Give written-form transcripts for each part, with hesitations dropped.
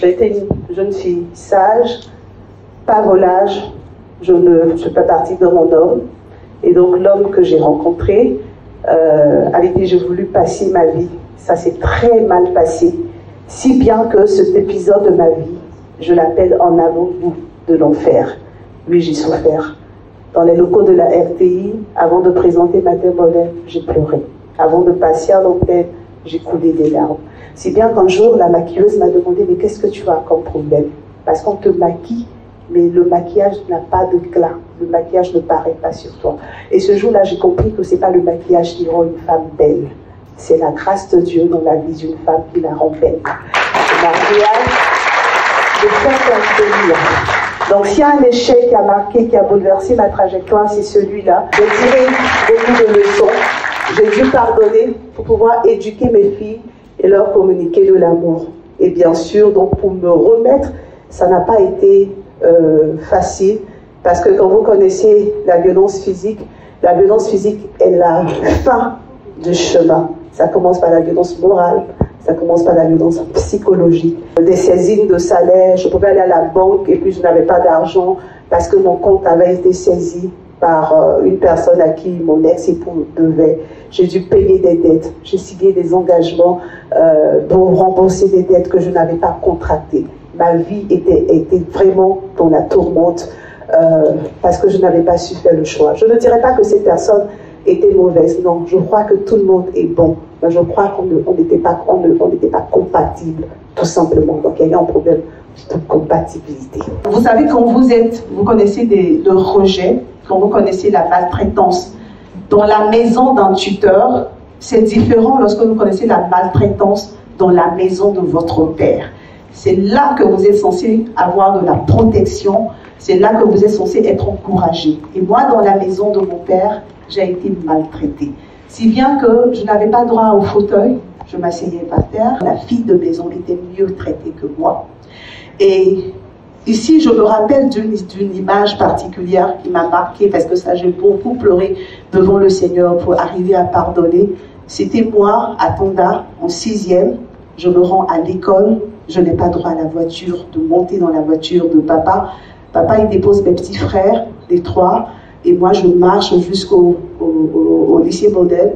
J'ai été une jeune fille sage, pas volage, je ne fais pas partie de mon homme. Et donc l'homme que j'ai rencontré, avec qui j'ai voulu passer ma vie, ça s'est très mal passé. Si bien que cet épisode de ma vie, je l'appelle en avant-goût de l'enfer. Oui, j'ai souffert. Dans les locaux de la RTI, avant de présenter ma modèle, j'ai pleuré. Avant de passer à l'antenne, j'ai coulé des larmes. Si bien qu'un jour, la maquilleuse m'a demandé « Mais qu'est-ce que tu as comme problème ?» Parce qu'on te maquille, mais le maquillage n'a pas de glas. Le maquillage ne paraît pas sur toi. Et ce jour-là, j'ai compris que ce n'est pas le maquillage qui rend une femme belle. C'est la grâce de Dieu dans la vie d'une femme qui la rend belle. Le maquillage, le fait d'obtenir. Donc s'il y a un échec qui a marqué, qui a bouleversé ma trajectoire, c'est celui-là. J'ai tiré beaucoup de leçons. J'ai dû pardonner pour pouvoir éduquer mes filles et leur communiquer de l'amour. Et bien sûr, donc pour me remettre, ça n'a pas été facile, parce que quand vous connaissez la violence physique est la fin du chemin. Ça commence par la violence morale, ça commence par la violence psychologique. Des saisines de salaire, je pouvais aller à la banque et puis je n'avais pas d'argent parce que mon compte avait été saisi par une personne à qui mon ex-époux devait. J'ai dû payer des dettes, j'ai signé des engagements pour rembourser des dettes que je n'avais pas contractées. Ma vie était vraiment dans la tourmente parce que je n'avais pas su faire le choix. Je ne dirais pas que ces personnes étaient mauvaises, non, je crois que tout le monde est bon, mais je crois qu'on n'était pas compatibles, tout simplement. Donc il y a eu un problème de compatibilité. Vous savez, quand vous connaissez le rejet, quand vous connaissez la maltraitance dans la maison d'un tuteur, c'est différent lorsque vous connaissez la maltraitance dans la maison de votre père. C'est là que vous êtes censé avoir de la protection, c'est là que vous êtes censé être encouragé. Et moi, dans la maison de mon père, j'ai été maltraitée. Si bien que je n'avais pas droit au fauteuil, je m'asseyais par terre. La fille de maison était mieux traitée que moi. Et ici, je me rappelle d'une image particulière qui m'a marquée, parce que ça, j'ai beaucoup pleuré devant le Seigneur pour arriver à pardonner. C'était moi, à Tonda, en 6e. Je me rends à l'école, je n'ai pas droit à la voiture, de monter dans la voiture de papa. Papa, il dépose mes petits frères, les 3, et moi, je marche jusqu'au lycée modèle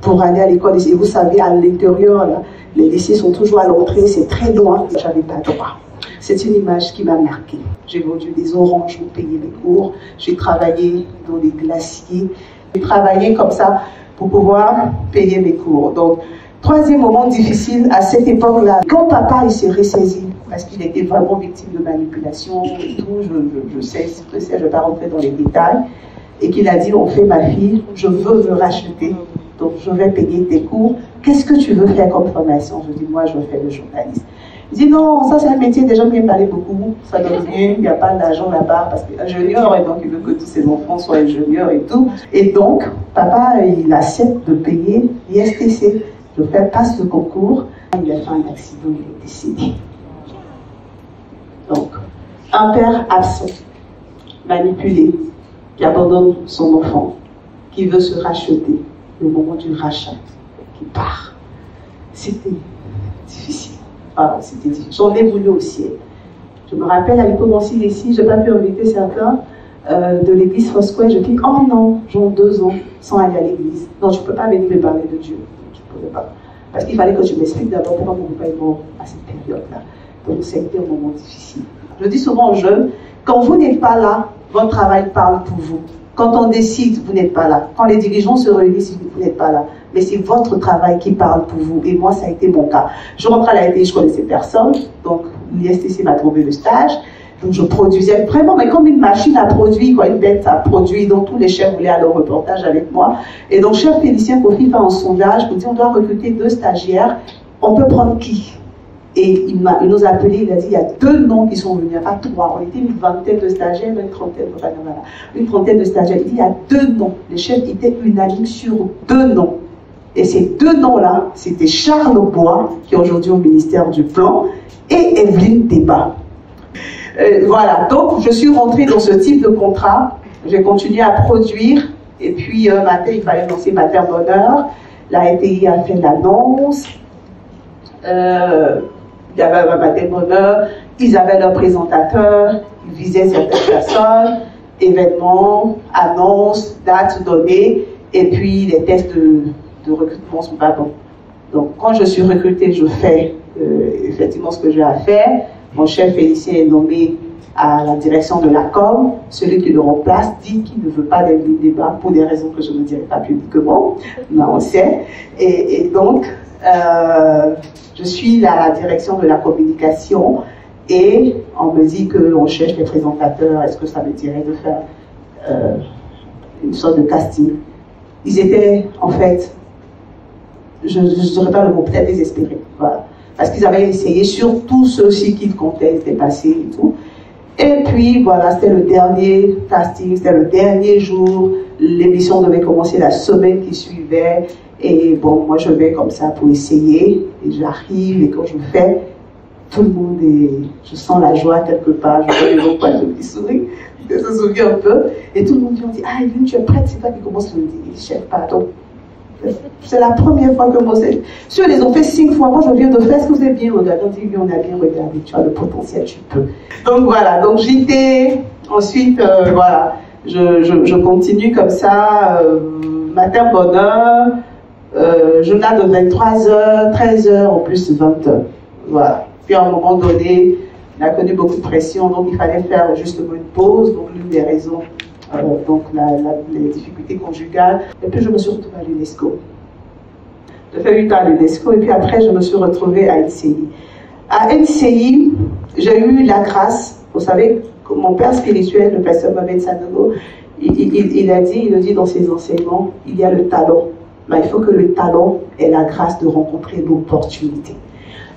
pour aller à l'école. Et vous savez, à l'intérieur, les lycées sont toujours à l'entrée, c'est très loin, je n'avais pas droit. C'est une image qui m'a marquée. J'ai vendu des oranges pour payer mes cours, j'ai travaillé dans les glaciers, j'ai travaillé comme ça pour pouvoir payer mes cours. Donc, troisième moment difficile à cette époque-là, quand papa il s'est ressaisi, parce qu'il était vraiment victime de manipulation et tout, je sais, je ne vais pas rentrer dans les détails, et qu'il a dit, on fait ma fille, je veux me racheter, donc je vais payer tes cours, qu'est-ce que tu veux faire comme formation? Je dis, moi je veux faire le journaliste. Il dit, non, ça c'est un métier, déjà bien parlé beaucoup, ça donne bien, il n'y a pas d'argent là-bas, parce qu'il est ingénieur, et donc il veut que tous ses enfants soient ingénieurs et tout. Et donc, papa, il accepte de payer l'ISTC. Je passe le concours, il a fait un accident, il est décédé. Donc, un père absent, manipulé, qui abandonne son enfant, qui veut se racheter, le moment du rachat, qui part. C'était difficile. Ah, c'était difficile. J'en ai voulu au ciel. Je me rappelle, à l'époque aussi, ici, je n'ai pas pu inviter certains de l'église Fosquet. Je dis, oh non, j'ai 2 ans sans aller à l'église. Non, tu ne peux pas venir me parler de Dieu. Pas. Parce qu'il fallait que tu m'expliques d'abord pourquoi mon papa est mort à cette période-là. Donc, ça a été un moment difficile. Je dis souvent aux jeunes, quand vous n'êtes pas là, votre travail parle pour vous. Quand on décide, vous n'êtes pas là. Quand les dirigeants se réunissent, vous n'êtes pas là. Mais c'est votre travail qui parle pour vous. Et moi, ça a été mon cas. Je rentre à la RTI, je connaissais personne. Donc, l'ISTC m'a trouvé le stage. Donc, je produisais vraiment, mais comme une machine à produire, quoi, une bête à produire. Donc, tous les chefs voulaient aller au reportage avec moi. Et donc, chef Félicien Kofi fait un sondage pour dire, on doit recruter 2 stagiaires. On peut prendre qui? Et il nous a appelé, il a dit, il y a 2 noms qui sont venus, il n'y a pas 3. On était une vingtaine de stagiaires, une trentaine de stagiaires. Il dit, il y a 2 noms. Les chefs étaient unanimes sur 2 noms. Et ces 2 noms-là, c'était Charles Bois, qui est aujourd'hui au ministère du Plan, et Evelyne Débat. Voilà, donc je suis rentrée dans ce type de contrat, j'ai continué à produire, et puis matin, il fallait lancer Matin Bonheur, la RTI a fait l'annonce, Il y avait un matin bonheur, ils avaient leur présentateur, ils visaient certaines personnes, événements, annonces, dates données, et puis les tests de recrutement sont pas bons. Donc quand je suis recrutée, je fais effectivement ce que j'ai à faire. Mon chef Félicien est nommé à la direction de la com. Celui qui le remplace dit qu'il ne veut pas des débats pour des raisons que je ne dirai pas publiquement, mais on sait. Et donc, je suis à la direction de la communication et on me dit qu'on cherche des présentateurs. Est-ce que ça me dirait de faire une sorte de casting? Ils étaient, en fait, je ne dirais pas le mot, peut-être désespérés. Voilà. Parce qu'ils avaient essayé, surtout ceux-ci qu'ils comptaient, étaient passés et tout. Et puis, voilà, c'était le dernier casting, c'était le dernier jour. L'émission devait commencer la semaine qui suivait. Et bon, moi, je vais comme ça pour essayer. Et j'arrive, et quand je fais, tout le monde est... Je sens la joie quelque part. Je vois les gens pas, je souris. Je me souviens un peu. Et tout le monde dit, ah, Evelyne, tu es prête? C'est toi qui commence le dire. Chef, pardon. C'est la première fois que moi, ceux les ont fait 5 fois. Moi, je viens de faire. Est-ce que vous avez bien regardé? On dit, oui, on a bien regardé. Tu as le potentiel, tu peux. Donc voilà. Donc j'étais. Ensuite, voilà. Je continue comme ça. Matin bonheur. Journal de 23h, 13h, en plus 20h. Voilà. Puis à un moment donné, il a connu beaucoup de pression. Donc il fallait faire justement une pause. Donc l'une des raisons. Donc les difficultés conjugales. Et puis je me suis retrouvée à l'UNESCO. J'ai fait 8 ans à l'UNESCO et puis après je me suis retrouvée à NCI. À NCI, j'ai eu la grâce, vous savez, que mon père spirituel, le pasteur Mohamed Sanogo, il dit dans ses enseignements, il y a le talent. Mais il faut que le talent ait la grâce de rencontrer l'opportunité.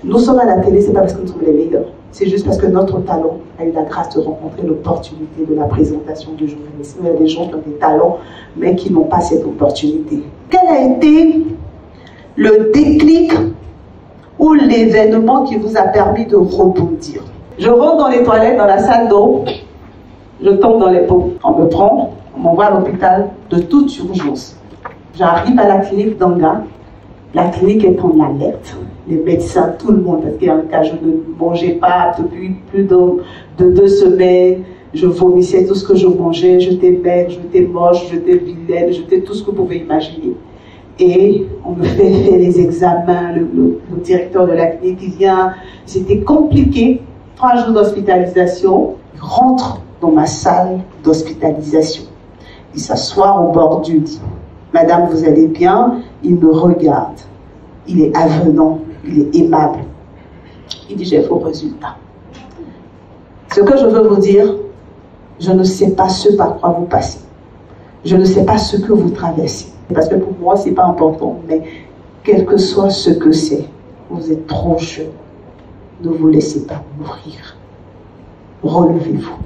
Nous sommes à la télé, ce n'est pas parce que nous sommes les meilleurs. C'est juste parce que notre talent a eu la grâce de rencontrer l'opportunité de la présentation du journalisme. Il y a des gens qui ont des talents, mais qui n'ont pas cette opportunité. Quel a été le déclic ou l'événement qui vous a permis de rebondir? Je rentre dans les toilettes, dans la salle d'eau, je tombe dans les pots. On me prend, on m'envoie à l'hôpital de toute urgence. J'arrive à la clinique d'Anga. La clinique est en alerte. Les médecins, tout le monde, parce qu'il y a un cas, je ne mangeais pas depuis plus de 2 semaines. Je vomissais tout ce que je mangeais. J'étais belle, j'étais moche, j'étais vilaine, j'étais tout ce que vous pouvez imaginer. Et on me fait les examens. Le directeur de la clinique, il vient. C'était compliqué. 3 jours d'hospitalisation. Il rentre dans ma salle d'hospitalisation. Il s'assoit au bord du lit. Madame, vous allez bien? Il me regarde. Il est avenant, il est aimable. Il dit, j'ai vos résultats. Ce que je veux vous dire, je ne sais pas ce par quoi vous passez. Je ne sais pas ce que vous traversez. Parce que pour moi, ce n'est pas important. Mais quel que soit ce que c'est, vous êtes trop jeune. Ne vous laissez pas mourir. Relevez-vous.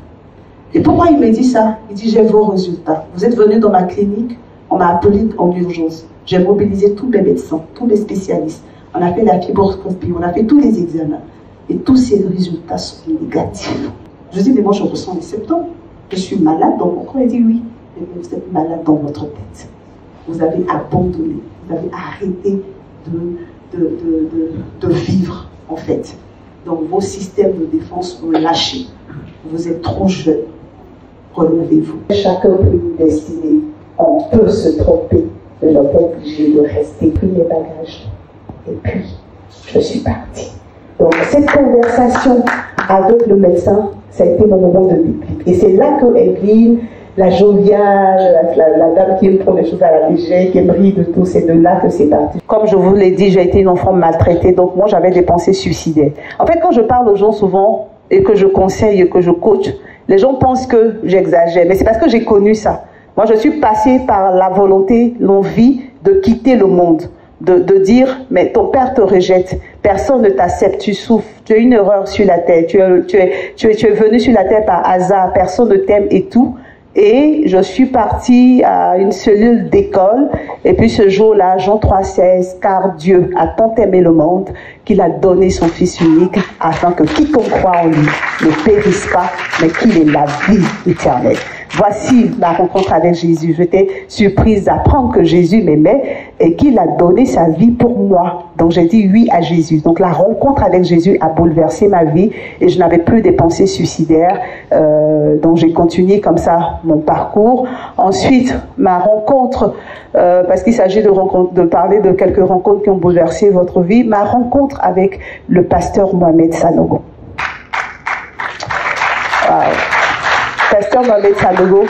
Et pourquoi il me dit ça? Il dit, j'ai vos résultats. Vous êtes venu dans ma clinique, on m'a appelé en urgence. J'ai mobilisé tous mes médecins, tous mes spécialistes. On a fait la fibroscopie, on a fait tous les examens. Et tous ces résultats sont négatifs. Je dis, mais moi je ressens les symptômes. Je suis malade dans mon corps. Il dit, oui, mais vous êtes malade dans votre tête. Vous avez abandonné, vous avez arrêté de vivre, en fait. Donc vos systèmes de défense ont lâché. Vous êtes trop jeune. Relevez-vous. Chacun peut nous destiner. On peut se tromper. Je n'ai pas obligé de rester. Pris mes bagages. Et puis, je suis partie. Donc, cette conversation avec le médecin, ça a été mon moment de déclic. Et c'est là que Evelyne, la joviale, la dame qui aime prendre les choses à la légère, qui aime rire de tout, c'est de là que c'est parti. Comme je vous l'ai dit, j'ai été une enfant maltraitée, donc moi j'avais des pensées suicidaires. En fait, quand je parle aux gens souvent, et que je conseille, et que je coach, les gens pensent que j'exagère, mais c'est parce que j'ai connu ça. Moi, je suis passée par la volonté, l'envie de quitter le monde, de dire, mais ton père te rejette, personne ne t'accepte, tu souffres, tu es une erreur sur la terre, tu es venu sur la terre par hasard, personne ne t'aime et tout. Et je suis partie à une cellule d'école, et puis ce jour-là, Jean 3,16, car Dieu a tant aimé le monde qu'il a donné son Fils unique, afin que quiconque croit en lui ne périsse pas, mais qu'il ait la vie éternelle. voici ma rencontre avec Jésus. J'étais surprise d'apprendre que Jésus m'aimait et qu'il a donné sa vie pour moi. Donc j'ai dit oui à Jésus. Donc la rencontre avec Jésus a bouleversé ma vie et je n'avais plus des pensées suicidaires. Donc j'ai continué comme ça mon parcours. Ensuite, ma rencontre, parce qu'il s'agit de parler de quelques rencontres qui ont bouleversé votre vie, ma rencontre avec le pasteur Mohamed Sanogo. Wow. Pasteur Mohamed Sanogo,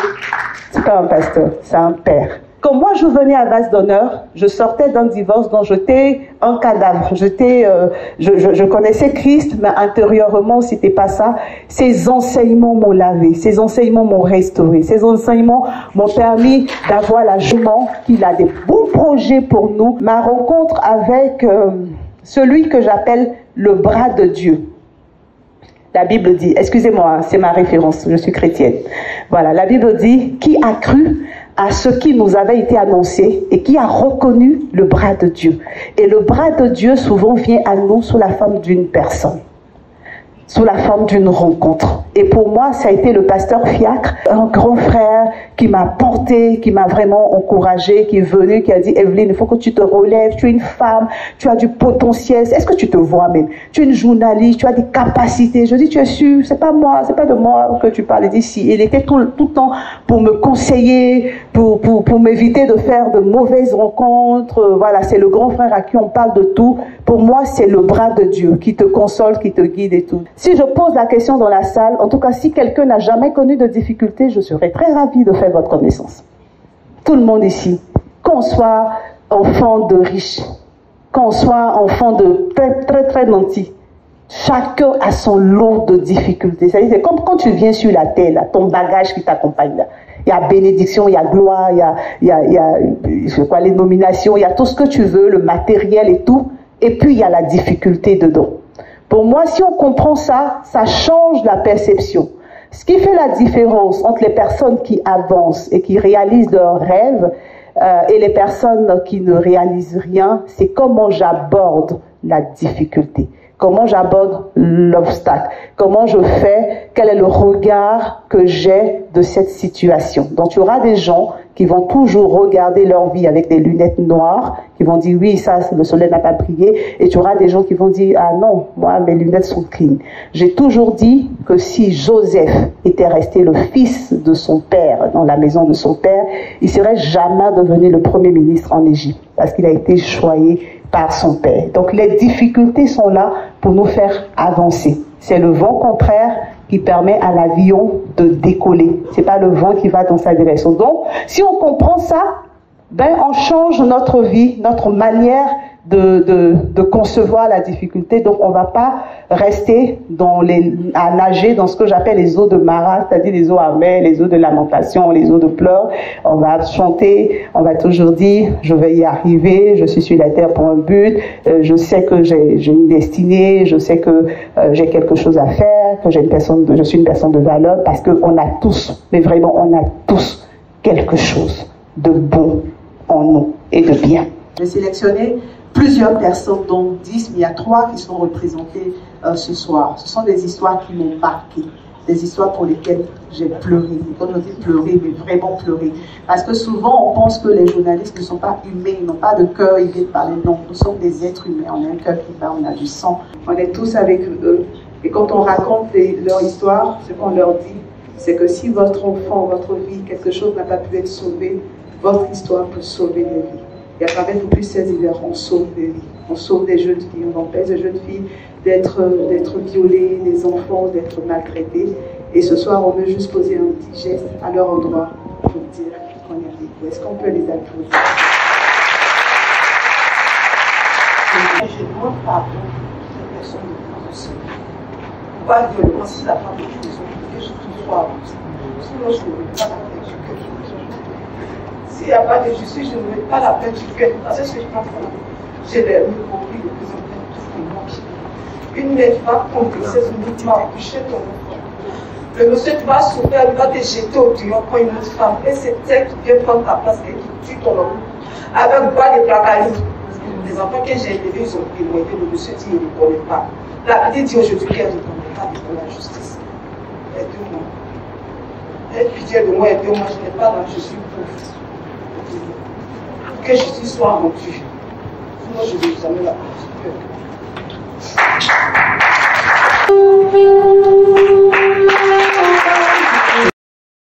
c'est pas un pasteur, c'est un père. Quand moi je venais à Vase d'Honneur, je sortais d'un divorce dont j'étais un cadavre. Je connaissais Christ, mais intérieurement c'était pas ça. Ses enseignements m'ont lavé, ses enseignements m'ont restauré, ses enseignements m'ont permis d'avoir la joie qu'il a des bons projets pour nous. Ma rencontre avec celui que j'appelle le bras de Dieu. La Bible dit, excusez-moi, c'est ma référence, je suis chrétienne. Voilà, la Bible dit, qui a cru à ce qui nous avait été annoncé et qui a reconnu le bras de Dieu. Et le bras de Dieu souvent vient à nous sous la forme d'une personne, sous la forme d'une rencontre. Et pour moi, ça a été le pasteur Fiacre, un grand frère qui m'a porté, qui m'a vraiment encouragé, qui est venu, qui a dit, Evelyne, il faut que tu te relèves, tu es une femme, tu as du potentiel, est-ce que tu te vois même? Tu es une journaliste, tu as des capacités. Je dis, tu es sûr, c'est pas moi, c'est pas de moi que tu parles d'ici. Il était tout le temps pour me conseiller, pour m'éviter de faire de mauvaises rencontres. Voilà, c'est le grand frère à qui on parle de tout. Pour moi, c'est le bras de Dieu qui te console, qui te guide et tout. Si je pose la question dans la salle, en tout cas, si quelqu'un n'a jamais connu de difficultés, je serais très ravie de faire votre connaissance. Tout le monde ici, qu'on soit enfant de riches, qu'on soit enfant de très nantis, chacun a son lot de difficultés. C'est comme quand tu viens sur la terre, là, ton bagage qui t'accompagne là. Il y a bénédiction, il y a gloire, il y a les nominations, il y a tout ce que tu veux, le matériel et tout. Et puis il y a la difficulté dedans. Pour moi, si on comprend ça, ça change la perception. Ce qui fait la différence entre les personnes qui avancent et qui réalisent leurs rêves et les personnes qui ne réalisent rien, c'est comment j'aborde la difficulté, comment j'aborde l'obstacle, comment je fais, quel est le regard que j'ai de cette situation. Donc il y aura des gens qui vont toujours regarder leur vie avec des lunettes noires, qui vont dire oui, ça, le soleil n'a pas brillé, et tu auras des gens qui vont dire ah non, moi mes lunettes sont clean. J'ai toujours dit que si Joseph était resté le fils de son père, dans la maison de son père, il serait jamais devenu le premier ministre en Égypte, parce qu'il a été choyé par son père. Donc les difficultés sont là pour nous faire avancer. C'est le vent contraire qui permet à l'avion de décoller. C'est pas le vent qui va dans sa direction. Donc, si on comprend ça, ben on change notre vie, notre manière de concevoir la difficulté. Donc, on va pas rester à nager dans ce que j'appelle les eaux de Mara, c'est-à-dire les eaux amères, les eaux de lamentation, les eaux de pleurs. On va chanter, on va toujours dire, je vais y arriver, je suis sur la terre pour un but, je sais que j'ai une destinée, je sais que j'ai quelque chose à faire, que je suis une personne de valeur, parce qu'on a tous, mais vraiment, on a tous quelque chose de bon en nous et de bien. J'ai sélectionné plusieurs personnes, dont 10, mais il y a 3 qui sont représentées ce soir. Ce sont des histoires qui m'ont marqué, des histoires pour lesquelles j'ai pleuré. Quand on dit pleurer, mais vraiment pleurer. Parce que souvent, on pense que les journalistes ne sont pas humains, ils n'ont pas de cœur, ils viennent parler. Non, nous sommes des êtres humains, on a un cœur qui bat, on a du sang. On est tous avec eux. Et quand on raconte leur histoire, ce qu'on leur dit, c'est que si votre enfant, votre vie, quelque chose n'a pas pu être sauvé, votre histoire peut sauver des vies. Il y a quand même plus 16 hivers, on sauve des vies. On sauve des jeunes filles, on empêche des jeunes filles d'être violées, des enfants d'être maltraités. Et ce soir, on veut juste poser un petit geste à leur endroit pour dire qu'on est avec vous. Est-ce qu'on peut les applaudir? Je demande pardon à cette personne de France. Pas de violence, si la femme est une maison, que je sois. Sinon, je ne veux pas la paix du cœur. S'il n'y a pas de justice, je ne veux pas la paix du cœur. C'est ce que je pense. J'ai compris de plus en plus tout ce qui manque. Une mère va complicer ce mouvement, toucher ton enfant. Le monsieur, tu vas souffrir, il va te jeter au tuyau pour une autre femme. Et c'est elle qui vient prendre ta place et qui tue ton enfant. Avec bois de placali. Les enfants que j'ai élevés, ils ont été, le monsieur dit, il ne connaît pas. La petite dit aujourd'hui qu'elle ne connaît pas de la justice. Aide-moi. Aie pitié de moi et de moi, je n'ai pas d'argent, je suis pauvre. Que Jésus soit rendu. Sinon, je ne vais jamais la partir.